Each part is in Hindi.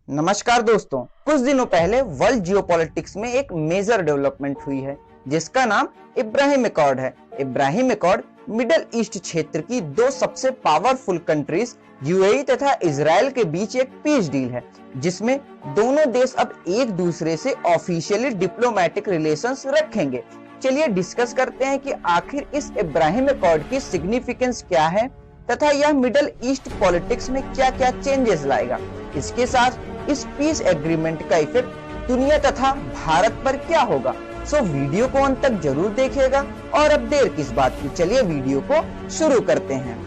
नमस्कार दोस्तों, कुछ दिनों पहले वर्ल्ड जियोपॉलिटिक्स में एक मेजर डेवलपमेंट हुई है जिसका नाम इब्राहिम एकॉर्ड है। इब्राहिम एकॉर्ड मिडल ईस्ट क्षेत्र की दो सबसे पावरफुल कंट्रीज यूएई तथा इजराइल के बीच एक पीस डील है जिसमें दोनों देश अब एक दूसरे से ऑफिशियली डिप्लोमेटिक रिलेशंस रखेंगे। चलिए डिस्कस करते हैं कि आखिर इस इब्राहिम एकॉर्ड की सिग्निफिकेंस क्या है तथा यह मिडल ईस्ट पॉलिटिक्स में क्या क्या चेंजेस लाएगा। इसके साथ इस पीस एग्रीमेंट का इफेक्ट दुनिया तथा भारत पर क्या होगा। सो वीडियो को अंत तक जरूर देखिएगा और अब देर किस बात की, चलिए वीडियो को शुरू करते हैं।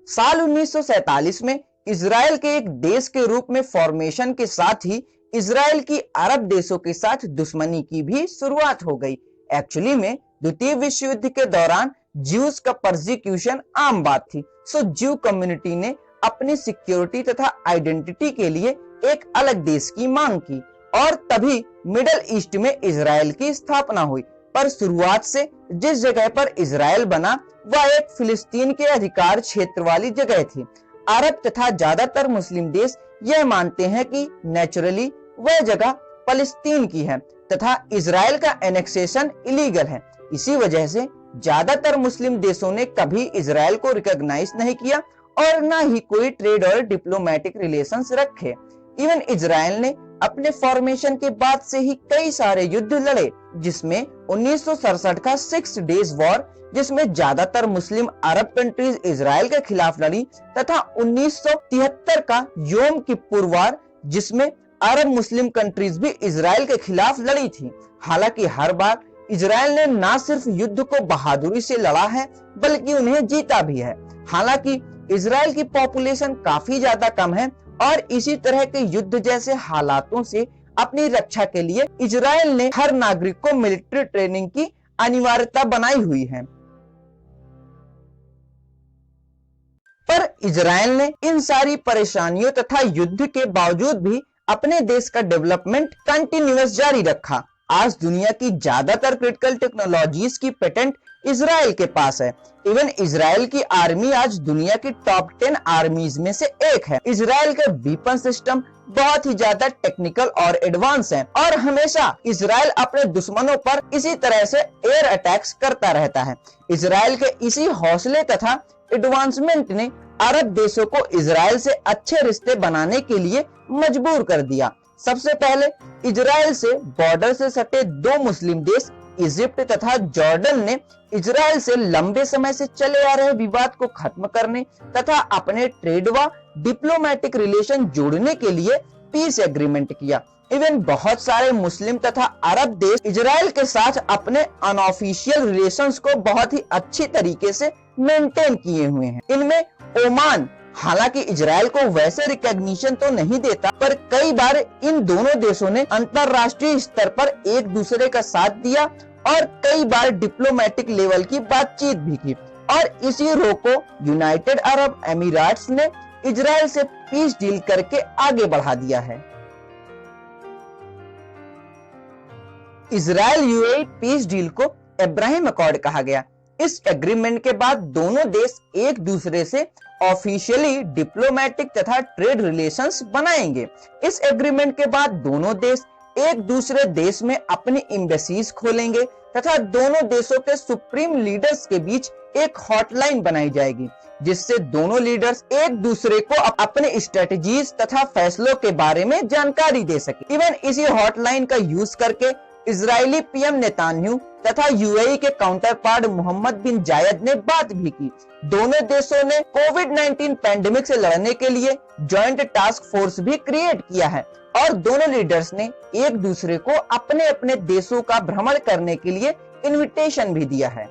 साल 1947 में इजराइल के एक देश के रूप में फॉर्मेशन के साथ ही इजराइल की अरब देशों के साथ दुश्मनी की भी शुरुआत हो गई। एक्चुअली में द्वितीय विश्व युद्ध के दौरान ज्यूज का परसिक्यूशन आम बात थी। सो ज्यू कम्युनिटी ने अपनी सिक्योरिटी तथा आइडेंटिटी के लिए एक अलग देश की मांग की और तभी मिडल ईस्ट में इजराइल की स्थापना हुई। पर शुरुआत से जिस जगह पर इजराइल बना वह एक फिलिस्तीन के अधिकार क्षेत्र वाली जगह थी। अरब तथा ज्यादातर मुस्लिम देश यह मानते हैं कि नेचुरली वह जगह फलस्तीन की है तथा इजराइल का एनेक्सेशन इलीगल है। इसी वजह से ज्यादातर मुस्लिम देशों ने कभी इजराइल को रिकॉग्नाइज नहीं किया और न ही कोई ट्रेड और डिप्लोमेटिक रिलेशंस रखे। इवन इजराइल ने अपने फॉर्मेशन के बाद से ही कई सारे युद्ध लड़े, जिसमें 1967 का 6 डेज वॉर जिसमें ज्यादातर मुस्लिम अरब कंट्रीज इजराइल के खिलाफ लड़ी तथा 1973 का योम किप्पुर वार जिसमें अरब मुस्लिम कंट्रीज भी इजराइल के खिलाफ लड़ी थी। हालांकि हर बार इजराइल ने न सिर्फ युद्ध को बहादुरी से लड़ा है बल्कि उन्हें जीता भी है। हालांकि इजराइल की पॉपुलेशन काफी ज्यादा कम है और इसी तरह के युद्ध जैसे हालातों से अपनी रक्षा के लिए इजराइल ने हर नागरिक को मिलिट्री ट्रेनिंग की अनिवार्यता बनाई हुई है। पर इजराइल ने इन सारी परेशानियों तथा युद्ध के बावजूद भी अपने देश का डेवलपमेंट कंटिन्यूअस जारी रखा। आज दुनिया की ज्यादातर क्रिटिकल टेक्नोलॉजीज की पेटेंट इजराइल के पास है। इवन इजराइल की आर्मी आज दुनिया की टॉप 10 आर्मीज में से एक है। इजराइल के वेपन सिस्टम बहुत ही ज्यादा टेक्निकल और एडवांस हैं और हमेशा इजराइल अपने दुश्मनों पर इसी तरह से एयर अटैक्स करता रहता है। इजराइल के इसी हौसले तथा एडवांसमेंट ने अरब देशों को इजराइल से अच्छे रिश्ते बनाने के लिए मजबूर कर दिया। सबसे पहले इजराइल से बॉर्डर से सटे दो मुस्लिम देश इजिप्ट तथा जॉर्डन ने इजराइल से लंबे समय से चले आ रहे विवाद को खत्म करने तथा अपने ट्रेड व डिप्लोमेटिक रिलेशन जोड़ने के लिए पीस एग्रीमेंट किया। इवन बहुत सारे मुस्लिम तथा अरब देश इजराइल के साथ अपने अनऑफिशियल रिलेशंस को बहुत ही अच्छी तरीके से मेंटेन किए हुए हैं। इनमें ओमान हालांकि इजराइल को वैसे रिकॉग्निशन तो नहीं देता, पर कई बार इन दोनों देशों ने अंतरराष्ट्रीय स्तर पर एक दूसरे का साथ दिया और कई बार डिप्लोमेटिक लेवल की बातचीत भी की और इसी रो को यूनाइटेड अरब एमिरेट्स ने इजराइल से पीस डील करके आगे बढ़ा दिया है। इजराइल यूएई पीस डील को इब्राहिम एकॉर्ड कहा गया। इस एग्रीमेंट के बाद दोनों देश एक दूसरे से ऑफिशियली डिप्लोमेटिक तथा ट्रेड रिलेशंस बनाएंगे। इस एग्रीमेंट के बाद दोनों देश एक दूसरे देश में अपनी एम्बेसीज खोलेंगे तथा दोनों देशों के सुप्रीम लीडर्स के बीच एक हॉटलाइन बनाई जाएगी जिससे दोनों लीडर्स एक दूसरे को अपने स्ट्रेटजीज तथा फैसलों के बारे में जानकारी दे सके। इवन इसी हॉटलाइन का यूज करके इजरायली पीएम नेतान्याहू तथा यूएई के काउंटर पार्ट मोहम्मद बिन जायद ने बात भी की। दोनों देशों ने कोविड-19 पैंडेमिक से लड़ने के लिए जॉइंट टास्क फोर्स भी क्रिएट किया है और दोनों लीडर्स ने एक दूसरे को अपने अपने देशों का भ्रमण करने के लिए इनविटेशन भी दिया है।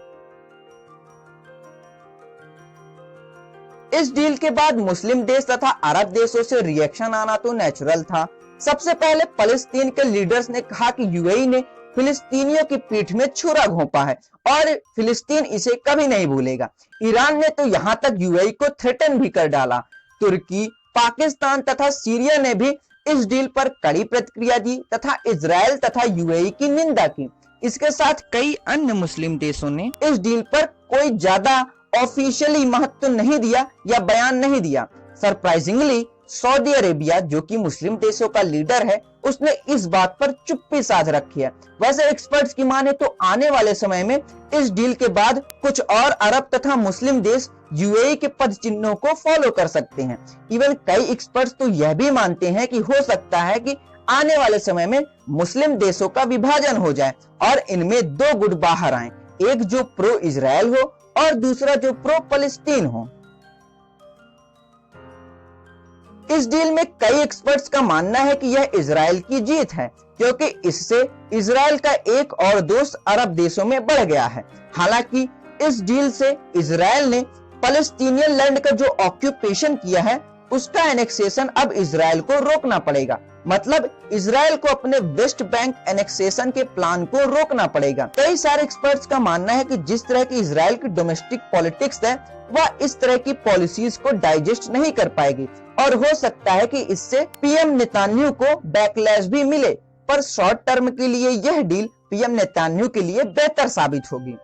इस डील के बाद मुस्लिम देश तथा अरब देशों से रिएक्शन आना तो नेचुरल था। सबसे पहले फलस्तीन के लीडर्स ने कहा कि यूएई ने फिलिस्तीनियों की पीठ में छुरा घोंपा है और फिलिस्तीन इसे कभी नहीं भूलेगा। ईरान ने तो यहाँ तक यूएई को थ्रेटन भी कर डाला। तुर्की, पाकिस्तान तथा सीरिया ने भी इस डील पर कड़ी प्रतिक्रिया दी तथा इजराइल तथा यूएई की निंदा की। इसके साथ कई अन्य मुस्लिम देशों ने इस डील पर कोई ज्यादा ऑफिशियली महत्व नहीं दिया या बयान नहीं दिया। सरप्राइजिंगली सऊदी अरेबिया, जो कि मुस्लिम देशों का लीडर है, उसने इस बात पर चुप्पी साध रखी है। वैसे एक्सपर्ट्स की माने तो आने वाले समय में इस डील के बाद कुछ और अरब तथा मुस्लिम देश यूएई के पद चिन्हों को फॉलो कर सकते हैं। इवन कई एक्सपर्ट्स तो यह भी मानते हैं कि हो सकता है कि आने वाले समय में मुस्लिम देशों का विभाजन हो जाए और इनमें दो गुट बाहर आए, एक जो प्रो इजराइल हो और दूसरा जो प्रो फलस्तीन हो। इस डील में कई एक्सपर्ट्स का मानना है कि यह इजराइल की जीत है, क्योंकि इससे इजराइल का एक और दोस्त अरब देशों में बढ़ गया है। हालांकि इस डील से इजराइल ने फलस्तीनियन लैंड का जो ऑक्यूपेशन किया है उसका एनेक्सेशन अब इजराइल को रोकना पड़ेगा। मतलब इजराइल को अपने वेस्ट बैंक एनेक्सेशन के प्लान को रोकना पड़ेगा। कई सारे एक्सपर्ट्स का मानना है कि जिस तरह की इजराइल की डोमेस्टिक पॉलिटिक्स है वह इस तरह की पॉलिसीज को डाइजेस्ट नहीं कर पाएगी और हो सकता है कि इससे पीएम नेतन्याहू को बैकलैश भी मिले, पर शॉर्ट टर्म के लिए यह डील पीएम नेतन्याहू के लिए बेहतर साबित होगी।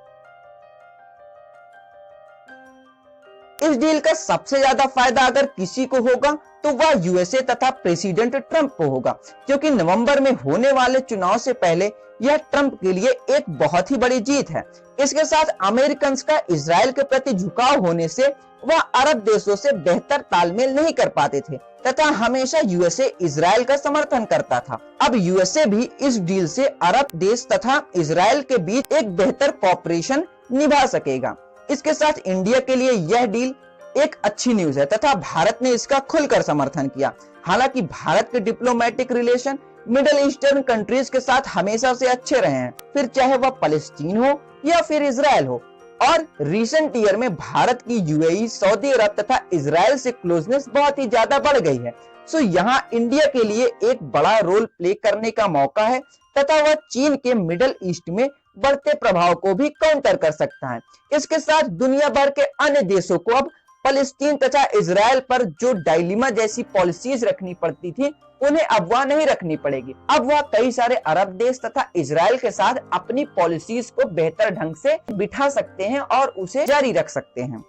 इस डील का सबसे ज्यादा फायदा अगर किसी को होगा तो वह यूएसए तथा प्रेसिडेंट ट्रंप को होगा, क्योंकि नवंबर में होने वाले चुनाव से पहले यह ट्रंप के लिए एक बहुत ही बड़ी जीत है। इसके साथ अमेरिकन का इजराइल के प्रति झुकाव होने से वह अरब देशों से बेहतर तालमेल नहीं कर पाते थे तथा हमेशा यूएसए इजराइल का समर्थन करता था। अब यूएसए भी इस डील से अरब देश तथा इजराइल के बीच एक बेहतर कॉपरेशन निभा सकेगा। इसके साथ इंडिया के लिए यह डील एक अच्छी न्यूज है तथा भारत ने इसका खुलकर समर्थन किया। हालांकि भारत के diplomatic relation middle eastern countries के साथ हमेशा से अच्छे रहे हैं, फिर चाहे वह फलस्तीन हो या फिर इजराइल हो। और रिसेंट ईयर में भारत की यूएई, सऊदी अरब तथा इजराइल से क्लोजनेस बहुत ही ज्यादा बढ़ गई है। सो यहाँ इंडिया के लिए एक बड़ा रोल प्ले करने का मौका है तथा वह चीन के मिडिल ईस्ट में बढ़ते प्रभाव को भी काउंटर कर सकता है। इसके साथ दुनिया भर के अन्य देशों को अब फलस्तीन तथा इजराइल पर जो डायलिमा जैसी पॉलिसीज रखनी पड़ती थी उन्हें अब वह नहीं रखनी पड़ेगी। अब वह कई सारे अरब देश तथा इजराइल के साथ अपनी पॉलिसीज को बेहतर ढंग से बिठा सकते हैं और उसे जारी रख सकते हैं।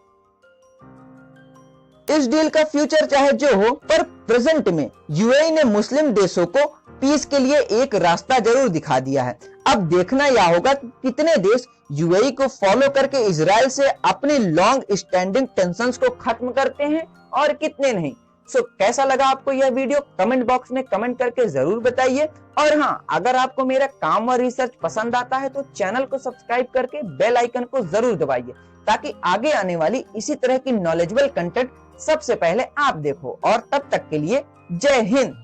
इस डील का फ्यूचर चाहे जो हो, पर प्रेजेंट में यूएई ने मुस्लिम देशों को पीस के लिए एक रास्ता जरूर दिखा दिया है। अब देखना यह होगा कि कितने देश यूएई को फॉलो करके इजराइल से अपनी लॉन्ग स्टैंडिंग टेंशंस को खत्म करते हैं और कितने नहीं। सो कैसा लगा आपको यह वीडियो, कमेंट बॉक्स में कमेंट करके जरूर बताइए। और हाँ, अगर आपको मेरा काम और रिसर्च पसंद आता है तो चैनल को सब्सक्राइब करके बेल आइकन को जरूर दबाइए, ताकि आगे आने वाली इसी तरह की नॉलेजेबल कंटेंट सबसे पहले आप देखो। और तब तक के लिए जय हिंद।